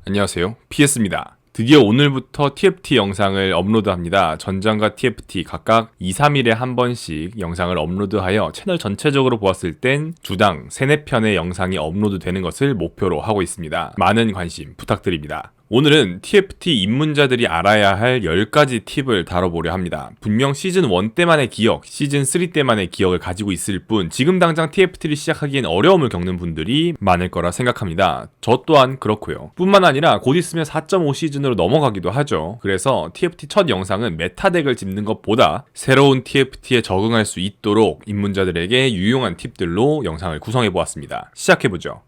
안녕하세요, PS입니다. 드디어 오늘부터 TFT 영상을 업로드합니다. 전장과 TFT 각각 2, 3일에 한 번씩 영상을 업로드하여 채널 전체적으로 보았을 땐 주당 3, 4편의 영상이 업로드되는 것을 목표로 하고 있습니다. 많은 관심 부탁드립니다. 오늘은 TFT 입문자들이 알아야 할 10가지 팁을 다뤄보려 합니다. 분명 시즌1 때만의 기억, 시즌3 때만의 기억을 가지고 있을 뿐 지금 당장 TFT를 시작하기엔 어려움을 겪는 분들이 많을 거라 생각합니다. 저 또한 그렇고요. 뿐만 아니라 곧 있으면 4.5 시즌으로 넘어가기도 하죠. 그래서 TFT 첫 영상은 메타 덱을 짚는 것보다 새로운 TFT에 적응할 수 있도록 입문자들에게 유용한 팁들로 영상을 구성해보았습니다. 시작해보죠.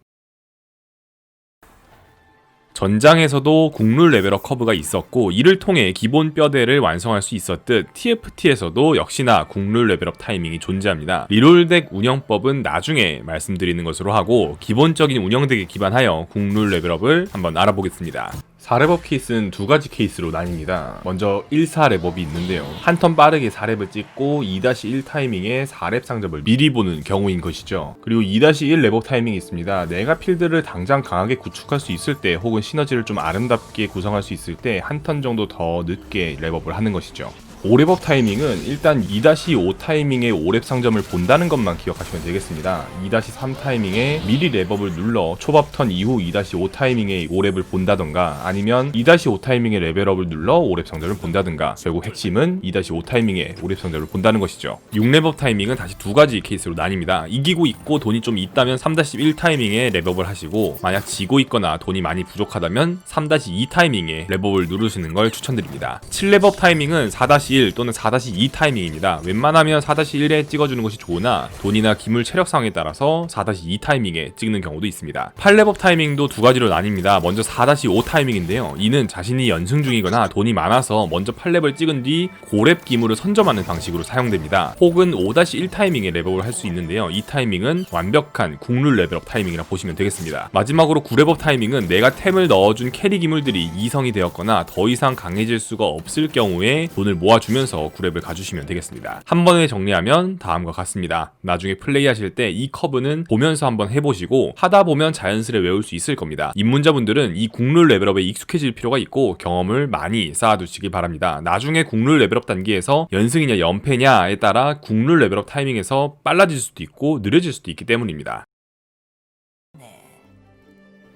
전장에서도 국룰 레벨업 커브가 있었고 이를 통해 기본 뼈대를 완성할 수 있었듯 TFT에서도 역시나 국룰 레벨업 타이밍이 존재합니다. 리롤덱 운영법은 나중에 말씀드리는 것으로 하고 기본적인 운영덱에 기반하여 국룰 레벨업을 한번 알아보겠습니다. 4렙업 케이스는 두 가지 케이스로 나뉩니다. 먼저 1사 렙업이 있는데요. 한 턴 빠르게 4렙을 찍고 2-1 타이밍에 4렙 상점을 미리 보는 경우인 것이죠. 그리고 2-1 렙업 타이밍이 있습니다. 내가 필드를 당장 강하게 구축할 수 있을 때 혹은 시너지를 좀 아름답게 구성할 수 있을 때 한 턴 정도 더 늦게 렙업을 하는 것이죠. 5렙업 타이밍은 일단 2-5 타이밍에 5렙 상점을 본다는 것만 기억하시면 되겠습니다. 2-3 타이밍에 미리 렙업을 눌러 초밥 턴 이후 2-5 타이밍에 5렙을 본다던가 아니면 2-5 타이밍에 레벨업을 눌러 5렙 상점을 본다든가 결국 핵심은 2-5 타이밍에 5렙 상점을 본다는 것이죠. 6렙업 타이밍은 다시 두 가지 케이스로 나뉩니다. 이기고 있고 돈이 좀 있다면 3-1 타이밍에 렙업을 하시고 만약 지고 있거나 돈이 많이 부족하다면 3-2 타이밍에 렙업을 누르시는 걸 추천드립니다. 7렙업 타이밍은 4-1 또는 4-2 타이밍입니다. 웬만하면 4-1에 찍어주는 것이 좋으나 돈이나 기물 체력 상황에 따라서 4-2 타이밍에 찍는 경우도 있습니다. 8렙업 타이밍도 두 가지로 나뉩니다. 먼저 4-5 타이밍인데요. 이는 자신이 연승 중이거나 돈이 많아서 먼저 8렙을 찍은 뒤 고렙 기물을 선점하는 방식으로 사용됩니다. 혹은 5-1 타이밍에 렙업을 할 수 있는데요. 이 타이밍은 완벽한 국룰 레벨업 타이밍이라 보시면 되겠습니다. 마지막으로 9렙업 타이밍은 내가 템을 넣어준 캐리 기물들이 2성이 되었거나 더 이상 강해질 수가 없을 경우에 돈을 모아주면서 9렙을 가주시면 되겠습니다. 한 번에 정리하면 다음과 같습니다. 나중에 플레이하실 때 이 커브는 보면서 한번 해보시고 하다 보면 자연스레 외울 수 있을 겁니다. 입문자분들은 이 국룰 레벨업에 익숙해질 필요가 있고 경험을 많이 쌓아두시기 바랍니다. 나중에 국룰 레벨업 단계에서 연승이냐 연패냐에 따라 국룰 레벨업 타이밍에서 빨라질 수도 있고 느려질 수도 있기 때문입니다.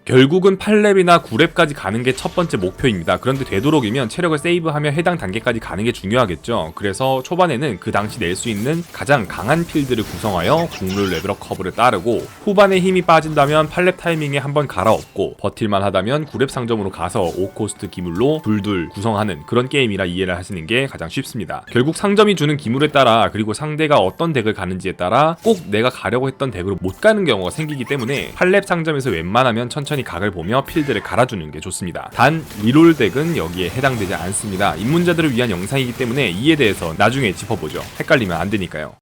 결국은 8렙이나 9렙까지 가는 게 첫 번째 목표입니다. 그런데 되도록이면 체력을 세이브하며 해당 단계까지 가는 게 중요하겠죠. 그래서 초반에는 그 당시 낼 수 있는 가장 강한 필드를 구성하여 국룰 레벨업 커브를 따르고 후반에 힘이 빠진다면 8렙 타이밍에 한번 갈아엎고 버틸만 하다면 9렙 상점으로 가서 5코스트 기물로 둘둘 구성하는 그런 게임이라 이해를 하시는 게 가장 쉽습니다. 결국 상점이 주는 기물에 따라 그리고 상대가 어떤 덱을 가는지에 따라 꼭 내가 가려고 했던 덱으로 못 가는 경우가 생기기 때문에 8렙 상점에서 웬만하면 천천히 각을 보며 필드를 갈아주는 게 좋습니다. 단 리롤 덱은 여기에 해당되지 않습니다. 입문자들을 위한 영상이기 때문에 이에 대해서 나중에 짚어보죠. 헷갈리면 안 되니까요.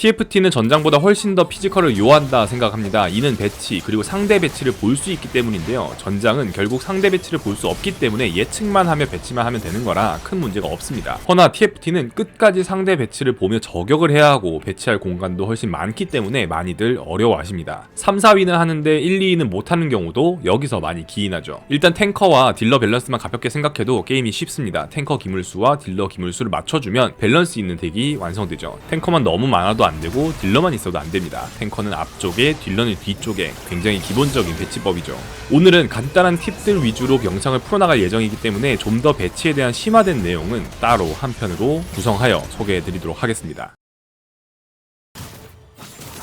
TFT는 전장보다 훨씬 더 피지컬을 요한다 생각합니다. 이는 배치 그리고 상대 배치를 볼 수 있기 때문인데요. 전장은 결국 상대 배치를 볼 수 없기 때문에 예측만 하며 배치만 하면 되는 거라 큰 문제가 없습니다. 허나 TFT는 끝까지 상대 배치를 보며 저격을 해야 하고 배치할 공간도 훨씬 많기 때문에 많이들 어려워하십니다. 3, 4위는 하는데 1, 2위는 못하는 경우도 여기서 많이 기인하죠. 일단 탱커와 딜러 밸런스만 가볍게 생각해도 게임이 쉽습니다. 탱커 기물수와 딜러 기물수를 맞춰주면 밸런스 있는 덱이 완성되죠. 탱커만 너무 많아도 안되고 딜러만 있어도 안됩니다. 탱커는 앞쪽에 딜러는 뒤쪽에 굉장히 기본적인 배치법이죠. 오늘은 간단한 팁들 위주로 영상을 풀어나갈 예정이기 때문에 좀 더 배치에 대한 심화된 내용은 따로 한 편으로 구성하여 소개해드리도록 하겠습니다.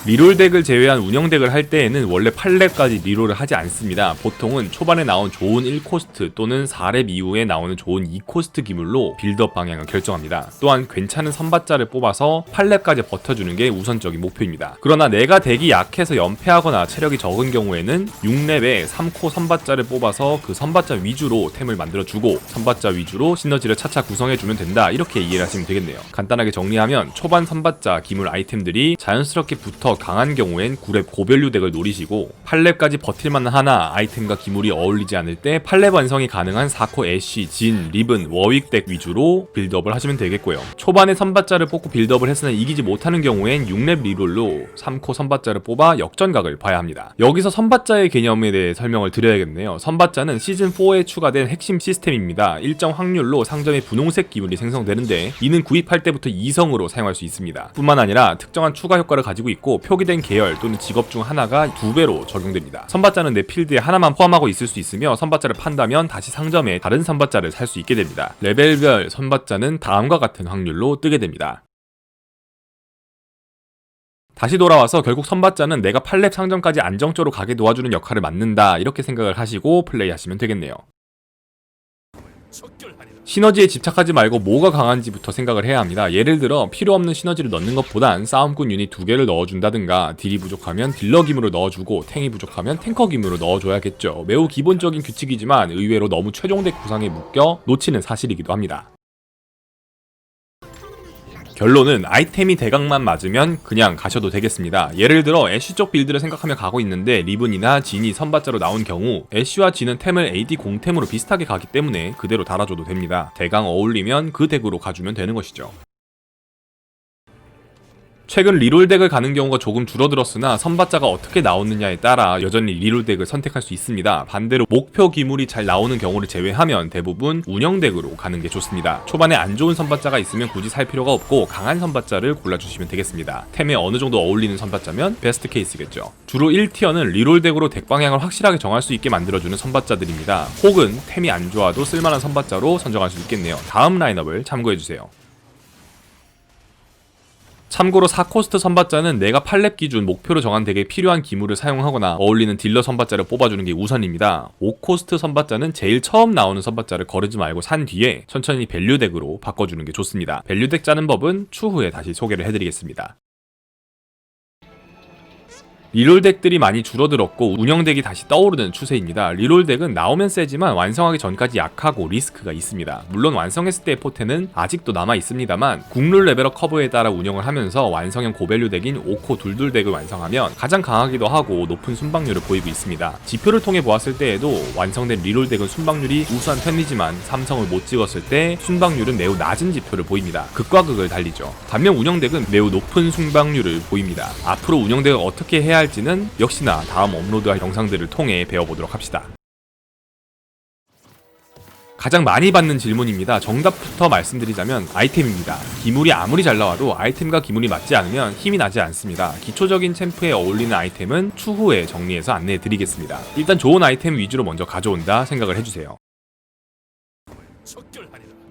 리롤 덱을 제외한 운영 덱을 할 때에는 원래 8렙까지 리롤을 하지 않습니다. 보통은 초반에 나온 좋은 1코스트 또는 4렙 이후에 나오는 좋은 2코스트 기물로 빌드업 방향을 결정합니다. 또한 괜찮은 선발자를 뽑아서 8렙까지 버텨주는 게 우선적인 목표입니다. 그러나 내가 덱이 약해서 연패하거나 체력이 적은 경우에는 6렙에 3코 선발자를 뽑아서 그 선발자 위주로 템을 만들어주고 선발자 위주로 시너지를 차차 구성해주면 된다 이렇게 이해를 하시면 되겠네요. 간단하게 정리하면 초반 선발자 기물 아이템들이 자연스럽게 붙어 강한 경우엔 9렙 고밸류 덱을 노리시고 8렙까지 버틸만한 하나 아이템과 기물이 어울리지 않을 때 8렙 완성이 가능한 4코 애쉬, 진, 리븐, 워윅 덱 위주로 빌드업을 하시면 되겠고요. 초반에 선발자를 뽑고 빌드업을 했으나 이기지 못하는 경우엔 6렙 리롤로 3코 선발자를 뽑아 역전각을 봐야 합니다. 여기서 선발자의 개념에 대해 설명을 드려야겠네요. 선발자는 시즌4에 추가된 핵심 시스템입니다. 일정 확률로 상점에 분홍색 기물이 생성되는데 이는 구입할 때부터 2성으로 사용할 수 있습니다. 뿐만 아니라 특정한 추가 효과를 가지고 있고 표기된 계열 또는 직업 중 하나가 2배로 적용됩니다. 선발자는 내 필드에 하나만 포함하고 있을 수 있으며 선발자를 판다면 다시 상점에 다른 선발자를 살 수 있게 됩니다. 레벨별 선발자는 다음과 같은 확률로 뜨게 됩니다. 다시 돌아와서 결국 선발자는 내가 8렙 상점까지 안정적으로 가게 도와주는 역할을 맡는다 이렇게 생각을 하시고 플레이하시면 되겠네요. 시너지에 집착하지 말고 뭐가 강한지부터 생각을 해야 합니다. 예를 들어 필요 없는 시너지를 넣는 것보단 싸움꾼 유닛 2개를 넣어준다든가 딜이 부족하면 딜러 기물을 넣어주고 탱이 부족하면 탱커 기물을 넣어줘야겠죠. 매우 기본적인 규칙이지만 의외로 너무 최종덱 구상에 묶여 놓치는 사실이기도 합니다. 결론은 아이템이 대각만 맞으면 그냥 가셔도 되겠습니다. 예를 들어 애쉬 쪽 빌드를 생각하며 가고 있는데 리븐이나 진이 선발자로 나온 경우 애쉬와 진은 템을 AD 공템으로 비슷하게 가기 때문에 그대로 달아줘도 됩니다. 대강 어울리면 그 덱으로 가주면 되는 것이죠. 최근 리롤 덱을 가는 경우가 조금 줄어들었으나 선발자가 어떻게 나오느냐에 따라 여전히 리롤 덱을 선택할 수 있습니다. 반대로 목표 기물이 잘 나오는 경우를 제외하면 대부분 운영 덱으로 가는 게 좋습니다. 초반에 안 좋은 선발자가 있으면 굳이 살 필요가 없고 강한 선발자를 골라주시면 되겠습니다. 템에 어느 정도 어울리는 선발자면 베스트 케이스겠죠. 주로 1티어는 리롤 덱으로 덱 방향을 확실하게 정할 수 있게 만들어주는 선발자들입니다. 혹은 템이 안 좋아도 쓸만한 선발자로 선정할 수 있겠네요. 다음 라인업을 참고해주세요. 참고로 4코스트 선발자는 내가 8렙 기준 목표로 정한 덱에 필요한 기물을 사용하거나 어울리는 딜러 선발자를 뽑아주는 게 우선입니다. 5코스트 선발자는 제일 처음 나오는 선발자를 거르지 말고 산 뒤에 천천히 밸류 덱으로 바꿔주는 게 좋습니다. 밸류 덱 짜는 법은 추후에 다시 소개를 해드리겠습니다. 리롤 덱들이 많이 줄어들었고 운영 덱이 다시 떠오르는 추세입니다. 리롤 덱은 나오면 세지만 완성하기 전까지 약하고 리스크가 있습니다. 물론 완성했을 때의 포텐은 아직도 남아 있습니다만 국룰 레벨업 커브에 따라 운영을 하면서 완성형 고밸류 덱인 5코 둘둘 덱을 완성하면 가장 강하기도 하고 높은 순방률을 보이고 있습니다. 지표를 통해 보았을 때에도 완성된 리롤 덱은 순방률이 우수한 편이지만 삼성을 못 찍었을 때 순방률은 매우 낮은 지표를 보입니다. 극과 극을 달리죠. 반면 운영 덱은 매우 높은 순방률을 보입니다. 앞으로 운영 덱을 어떻게 해야 할지는 역시나 다음 업로드할 영상들을 통해 배워보도록 합시다. 가장 많이 받는 질문입니다. 정답부터 말씀드리자면 아이템입니다. 기물이 아무리 잘 나와도 아이템과 기물이 맞지 않으면 힘이 나지 않습니다. 기초적인 챔프에 어울리는 아이템은 추후에 정리해서 안내해 드리겠습니다. 일단 좋은 아이템 위주로 먼저 가져온다 생각을 해주세요.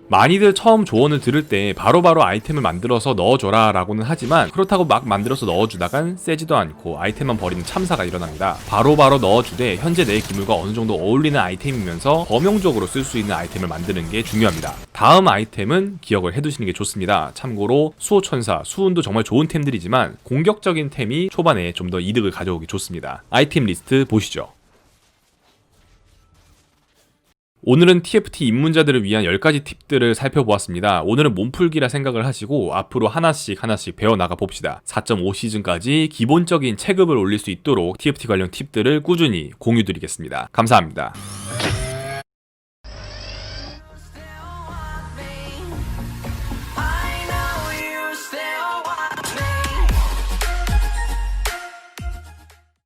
많이들 처음 조언을 들을 때 바로바로 아이템을 만들어서 넣어줘라 라고는 하지만 그렇다고 막 만들어서 넣어주다간 세지도 않고 아이템만 버리는 참사가 일어납니다. 바로바로 넣어주되 현재 내 기물과 어느정도 어울리는 아이템이면서 범용적으로 쓸 수 있는 아이템을 만드는 게 중요합니다. 다음 아이템은 기억을 해두시는 게 좋습니다. 참고로 수호천사, 수운도 정말 좋은 템들이지만 공격적인 템이 초반에 좀 더 이득을 가져오기 좋습니다. 아이템 리스트 보시죠. 오늘은 TFT 입문자들을 위한 10가지 팁들을 살펴보았습니다. 오늘은 몸풀기라 생각을 하시고 앞으로 하나씩 배워나가 봅시다. 4.5 시즌까지 기본적인 체급을 올릴 수 있도록 TFT 관련 팁들을 꾸준히 공유드리겠습니다. 감사합니다.